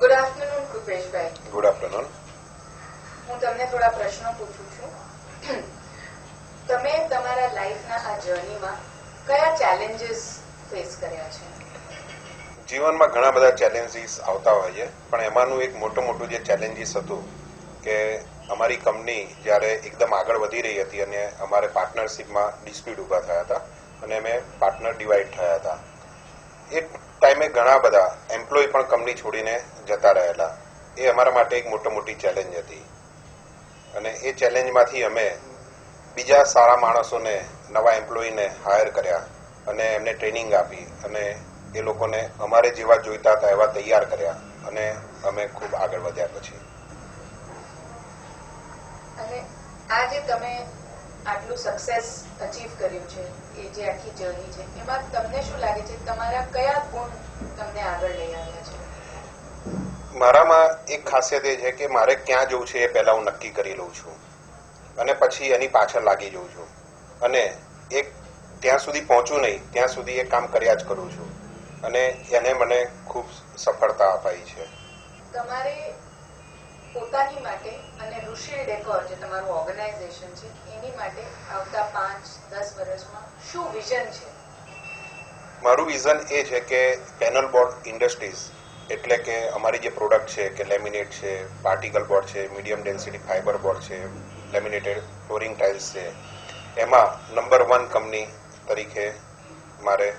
Good afternoon કૃપેશભાઈ. Good afternoon. હું તમને થોડા પ્રશ્નો પૂછું છું. તમે તમારા લાઈફના આ જર્નીમાં કયા ચેલેન્જીસ ફેસ કર્યા છે? જીવનમાં ઘણા બધા ચેલેન્જીસ આવતા હોય છે, પણ એમાંનું એક મોટું જે ચેલેન્જીસ હતું કે અમારી કંપની જ્યારે એકદમ આગળ વધી રહી હતી અને અમારે પાર્ટનરશિપમાં ડિસ્પ્યુટ ઊભા થયા હતા અને અમે પાર્ટનર ડિવાઈડ થયા હતા. એ ટાઈમે ઘણા બધા એમ્પ્લોય પણ કંપની છોડીને જતા રહેલા. એ અમારા માટે એક મોટી ચેલેન્જ હતી અને એ ચેલેન્જમાંથી અમે બીજા સારા માણસોને, નવા એમ્પ્લોયને હાયર કર્યા અને એમને ટ્રેનિંગ આપી અને એ લોકોને અમારે જેવા જોઈતા હતા એવા તૈયાર કર્યા અને અમે ખૂબ આગળ વધ્યા. પછી અને આ જે તમે આટલું સક્સેસ અચીવ કર્યું છે, એ જે આખી જર્ની છે, એમાં તમને શું લાગે છે તમારા કયા ગુણ તમને આગળ લઈ આવ્યા છે? મારામાં એક ખાસિયત એ છે કે મારે ક્યાં જવું છે એ પહેલા હું નક્કી કરી લઉં છું અને પછી એની પાછળ લાગી જઉં છું અને એક ત્યાં સુધી પહોંચું નહીં ત્યાં સુધી એ કામ કર્યા જ કરું છું અને એને મને ખૂબ સફળતા અપાઈ છે. તમારે પોતાની માટે અને ઋષિ ડેકોર જે તમારું ઓર્ગેનાઇઝેશન છે એની માટે આવતા 5-10 વર્ષમાં શું વિઝન છે? મારું વિઝન એ છે કે પેનલ બોર્ડ ઇન્ડસ્ટ્રીઝ એટલે કે અમારી જે પ્રોડક્ટ છે કે લેમિનેટ છે, પાર્ટિકલ બોર્ડ છે, મીડિયમ ડેન્સિટી ફાઇબર બોર્ડ છે, લેમિનેટેડ ફ્લોરિંગ ટાઇલ્સ છે, એમાં નંબર 1 કંપની તરીકે મારે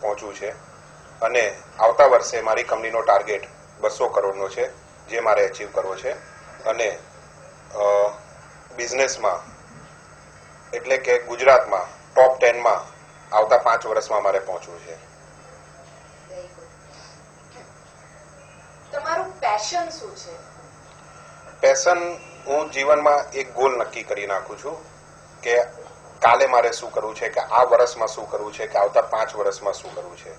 પહોંચવું છે અને આવતા વર્ષે મારી કંપનીનો ટાર્ગેટ 200 કરોડનો છે જે મારે અચીવ કરવો છે અને બિઝનેસમાં એટલે કે ગુજરાતમાં ટોપ 10માં આવતા 5 વર્ષમાં મારે પહોંચવું છે. તમારું પેશન શું છે? પેશન, હું જીવનમાં એક ગોલ નક્કી કરી નાખું છું કે કાલે મારે શું કરવું છે, કે આ વર્ષમાં શું કરવું છે, કે આવતા 5 વર્ષમાં શું કરવું છે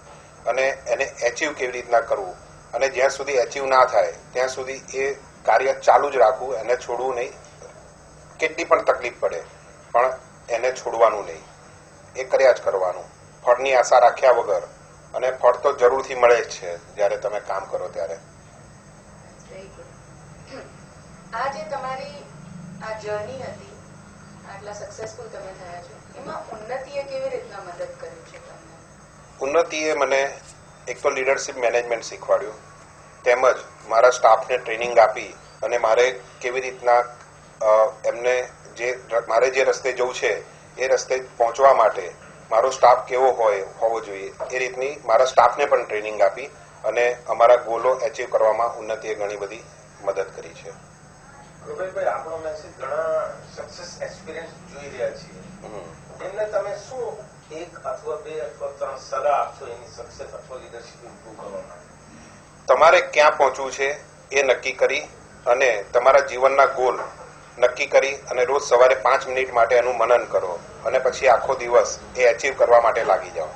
અને એને એચીવ કેવી રીતના કરવું અને જ્યાં સુધી એચીવ ના થાય ત્યાં સુધી એ કાર્ય ચાલુ જ રાખવું, એને છોડવું નહીં. કેટલી પણ તકલીફ પડે પણ એને છોડવાનું નહીં, એ કર્યા જ કરવાનું, ફળની આશા રાખ્યા વગર. અને ફળ તો જરૂરથી મળે જ છે જ્યારે તમે કામ કરો ત્યારે. આ જે તમારી આ જર્ની હતી, આટલા સક્સેસફુલ તમે થયા છો, એમાં ઉન્નતિએ કેવી રીતના મદદ કરી છે તમને? ઉન્નતિએ મને એક તો લીડરશિપ મેનેજમેન્ટ શીખવાડ્યું, તેમજ મારા સ્ટાફને ટ્રેનિંગ આપી અને મારે કેવી રીતના એમને મારે જે રસ્તે જવું છે એ રસ્તે પહોંચવા માટે મારો સ્ટાફ કેવો હોવો જોઈએ એ રીતની મારા સ્ટાફને પણ ટ્રેનિંગ આપી અને અમારા ગોલો એચીવ કરવામાં ઉન્નતિએ ઘણી બધી મદદ કરી છે. કૃપેશભાઈ, આપણો મેસેજ ઘણા સક્સેસ એક્સપિરિયન્સ જોઈ રહ્યા છીએ, એમને તમે શું 1 અથવા 2 અથવા 3 સલાહ આપશો એની સક્સેસ અથવા લીડરશિપ ઇમ્પ્રૂવ કરવા માટે? તમારે ક્યાં પહોંચવું છે એ નક્કી કરી અને તમારા જીવનના ગોલ નક્કી કરી અને રોજ સવારે 5 મિનિટ માટે એનું મનન કરો અને પછી આખો દિવસ એ એચીવ કરવા માટે લાગી જાઓ.